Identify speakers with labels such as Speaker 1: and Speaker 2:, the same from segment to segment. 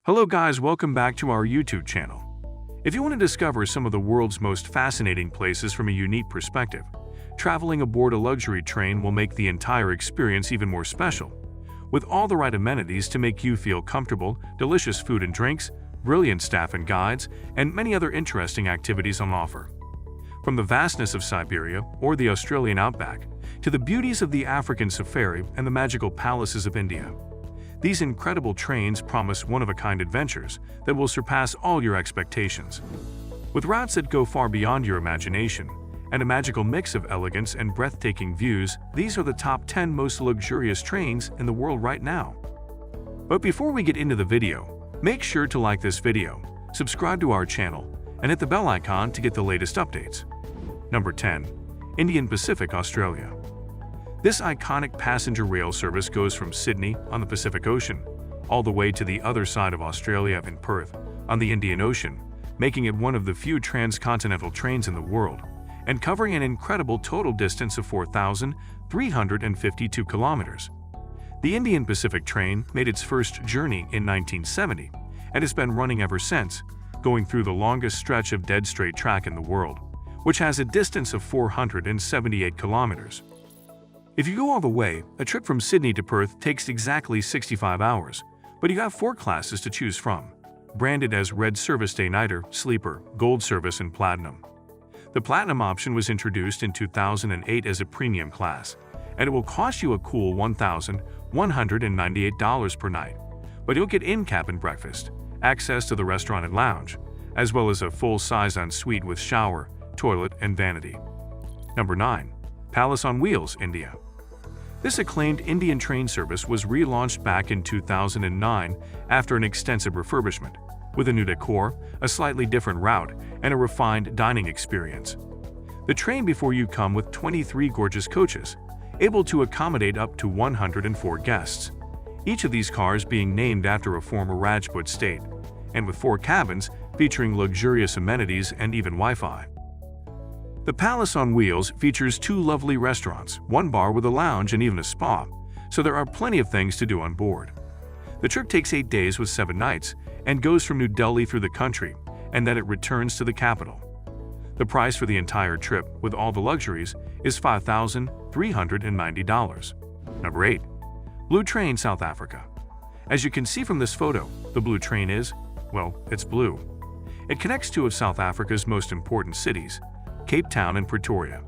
Speaker 1: Hello guys, welcome back to our YouTube channel. If you want to discover some of the world's most fascinating places from a unique perspective, traveling aboard a luxury train will make the entire experience even more special. With all the right amenities to make you feel comfortable, delicious food and drinks, brilliant staff and guides, and many other interesting activities on offer. From the vastness of Siberia or the Australian outback, to the beauties of the African safari and the magical palaces of India, these incredible trains promise one-of-a-kind adventures that will surpass all your expectations. With routes that go far beyond your imagination and a magical mix of elegance and breathtaking views, these are the top 10 most luxurious trains in the world right now. But before we get into the video, make sure to like this video, subscribe to our channel, and hit the bell icon to get the latest updates. Number 10. Indian Pacific, Australia. This iconic passenger rail service goes from Sydney on the Pacific Ocean all the way to the other side of Australia in Perth on the Indian Ocean, making it one of the few transcontinental trains in the world and covering an incredible total distance of 4,352 kilometers. The Indian Pacific train made its first journey in 1970 and has been running ever since, going through the longest stretch of dead straight track in the world, which has a distance of 478 kilometers. If you go all the way, a trip from Sydney to Perth takes exactly 65 hours, but you have 4 classes to choose from, branded as Red Service Day Nighter, Sleeper, Gold Service, and Platinum. The Platinum option was introduced in 2008 as a premium class, and it will cost you a cool $1,198 per night, but you'll get in-cabin breakfast, access to the restaurant and lounge, as well as a full-size ensuite with shower, toilet, and vanity. Number 9. Palace on Wheels, India. This acclaimed Indian train service was relaunched back in 2009 after an extensive refurbishment, with a new decor, a slightly different route, and a refined dining experience. The train before you come with 23 gorgeous coaches, able to accommodate up to 104 guests, each of these cars being named after a former Rajput state, and with 4 cabins featuring luxurious amenities and even Wi-Fi. The Palace on Wheels features 2 lovely restaurants, 1 bar with a lounge and even a spa, so there are plenty of things to do on board. The trip takes 8 days with 7 nights and goes from New Delhi through the country, and then it returns to the capital. The price for the entire trip, with all the luxuries, is $5,390. Number 8. Blue Train, South Africa. As you can see from this photo, the Blue Train is, well, it's blue. It connects 2 of South Africa's most important cities, Cape Town and Pretoria,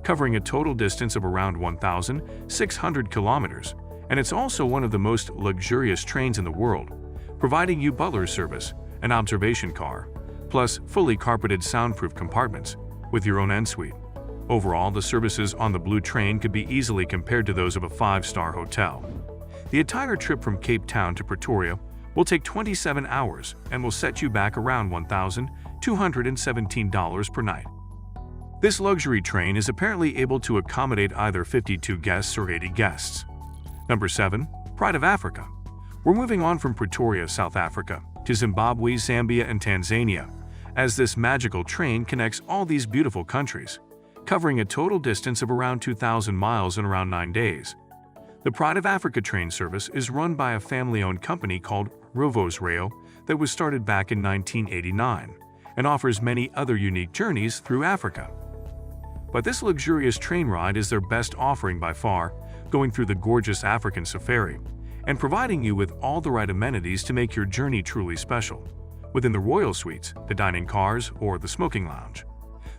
Speaker 1: covering a total distance of around 1,600 kilometers, and it's also one of the most luxurious trains in the world, providing you butler service, an observation car, plus fully carpeted soundproof compartments with your own ensuite. Overall, the services on the Blue Train could be easily compared to those of a 5-star hotel. The entire trip from Cape Town to Pretoria will take 27 hours and will set you back around $1,217 per night. This luxury train is apparently able to accommodate either 52 guests or 80 guests. Number 7. Pride of Africa. We're moving on from Pretoria, South Africa, to Zimbabwe, Zambia, and Tanzania, as this magical train connects all these beautiful countries, covering a total distance of around 2,000 miles in around 9 days. The Pride of Africa train service is run by a family-owned company called Rovos Rail that was started back in 1989 and offers many other unique journeys through Africa. But this luxurious train ride is their best offering by far, going through the gorgeous African safari and providing you with all the right amenities to make your journey truly special, within the royal suites, the dining cars, or the smoking lounge.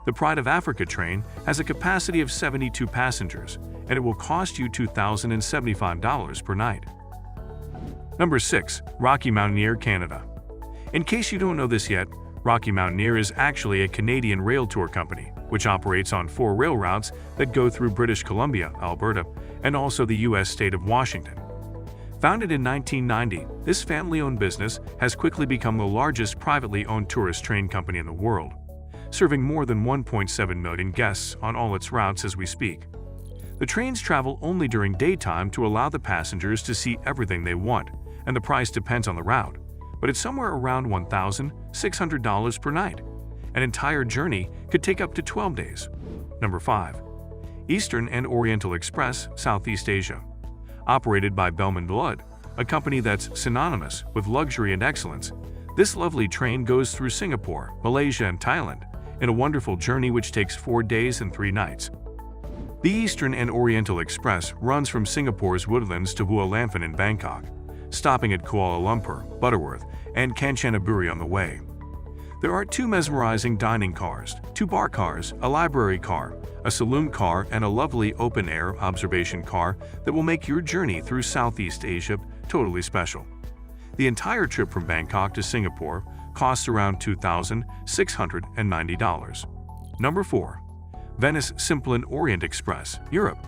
Speaker 1: The Pride of Africa train has a capacity of 72 passengers, and it will cost you $2,075 per night. Number 6. Rocky Mountaineer, Canada. In case you don't know this yet, Rocky Mountaineer is actually a Canadian rail tour company, which operates on 4 rail routes that go through British Columbia, Alberta, and also the U.S. state of Washington. Founded in 1990, this family-owned business has quickly become the largest privately owned tourist train company in the world, serving more than 1.7 million guests on all its routes as we speak. The trains travel only during daytime to allow the passengers to see everything they want, and the price depends on the route, but it's somewhere around $1,600 per night. An entire journey could take up to 12 days. Number 5. Eastern and Oriental Express, Southeast Asia. Operated by Bellman Blood, a company that's synonymous with luxury and excellence. This lovely train goes through Singapore, Malaysia, and Thailand in a wonderful journey which takes 4 days and 3 nights. The Eastern and Oriental Express runs from Singapore's Woodlands to Hua Lamphun in Bangkok, stopping at Kuala Lumpur, Butterworth, and Kanchanaburi on the way. There are 2 mesmerizing dining cars, 2 bar cars, a library car, a saloon car, and a lovely open-air observation car that will make your journey through Southeast Asia totally special. The entire trip from Bangkok to Singapore costs around $2,690. Number 4. Venice Simplon Orient Express, Europe.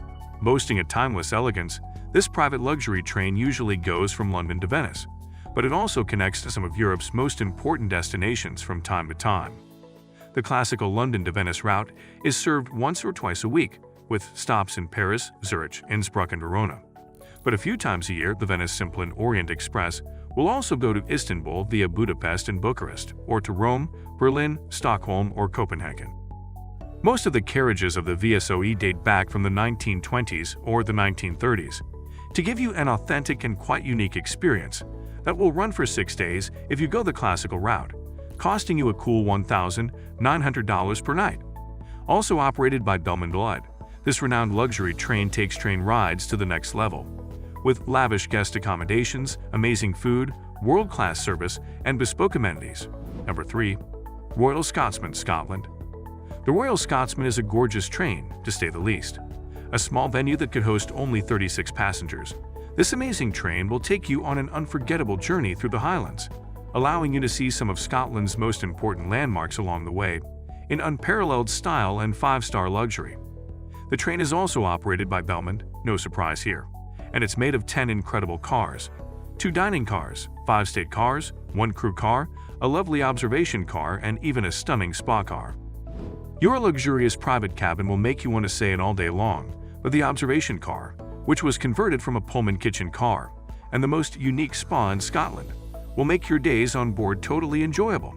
Speaker 1: Boasting a timeless elegance, this private luxury train usually goes from London to Venice, but it also connects to some of Europe's most important destinations from time to time. The classical London to Venice route is served once or twice a week, with stops in Paris, Zurich, Innsbruck, and Verona. But a few times a year, the Venice Simplon Orient Express will also go to Istanbul via Budapest and Bucharest, or to Rome, Berlin, Stockholm, or Copenhagen. Most of the carriages of the VSOE date back from the 1920s or the 1930s, to give you an authentic and quite unique experience that will run for 6 days if you go the classical route, costing you a cool $1,900 per night. Also operated by Bellman Blood, this renowned luxury train takes train rides to the next level, with lavish guest accommodations, amazing food, world-class service, and bespoke amenities. Number 3. Royal Scotsman, Scotland. The Royal Scotsman is a gorgeous train, to say the least. A small venue that could host only 36 passengers. This amazing train will take you on an unforgettable journey through the Highlands, allowing you to see some of Scotland's most important landmarks along the way, in unparalleled style and 5-star luxury. The train is also operated by Bellman, no surprise here, and it's made of 10 incredible cars, 2 dining cars, 5 state cars, 1 crew car, a lovely observation car, and even a stunning spa car. Your luxurious private cabin will make you want to stay in all day long, but the observation car, which was converted from a Pullman kitchen car, and the most unique spa in Scotland, will make your days on board totally enjoyable.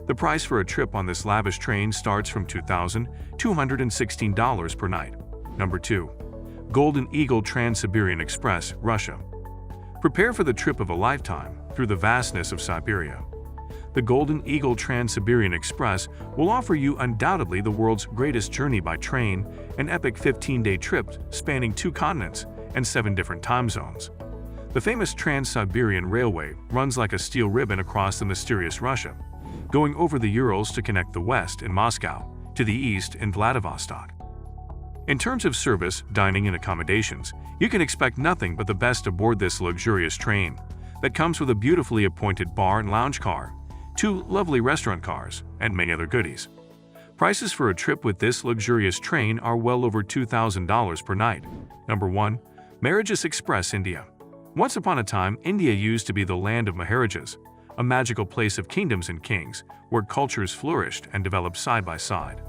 Speaker 1: The price for a trip on this lavish train starts from $2,216 per night. Number 2. Golden Eagle Trans-Siberian Express, Russia. Prepare for the trip of a lifetime through the vastness of Siberia. The Golden Eagle Trans-Siberian Express will offer you undoubtedly the world's greatest journey by train, an epic 15-day trip spanning 2 continents and 7 different time zones. The famous Trans-Siberian Railway runs like a steel ribbon across the mysterious Russia, going over the Urals to connect the west in Moscow to the east in Vladivostok. In terms of service, dining, and accommodations, you can expect nothing but the best aboard this luxurious train that comes with a beautifully appointed bar and lounge car, 2 lovely restaurant cars, and many other goodies. Prices for a trip with this luxurious train are well over $2,000 per night. Number 1. Maharajas Express, India. Once upon a time, India used to be the land of Maharajas, a magical place of kingdoms and kings, where cultures flourished and developed side by side.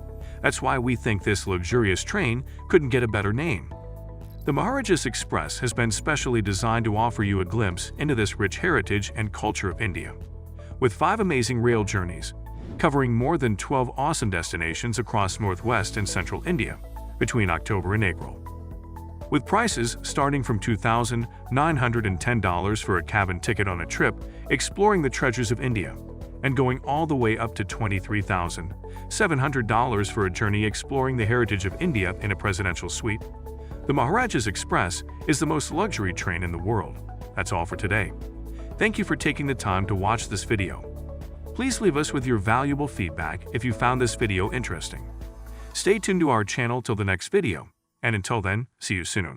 Speaker 1: That's why we think this luxurious train couldn't get a better name. The Maharajas Express has been specially designed to offer you a glimpse into this rich heritage and culture of India. With 5 amazing rail journeys, covering more than 12 awesome destinations across northwest and central India between October and April. With prices starting from $2,910 for a cabin ticket on a trip exploring the treasures of India, and going all the way up to $23,700 for a journey exploring the heritage of India in a presidential suite. The Maharajas Express is the most luxury train in the world. That's all for today. Thank you for taking the time to watch this video. Please leave us with your valuable feedback if you found this video interesting. Stay tuned to our channel till the next video, and until then, see you soon.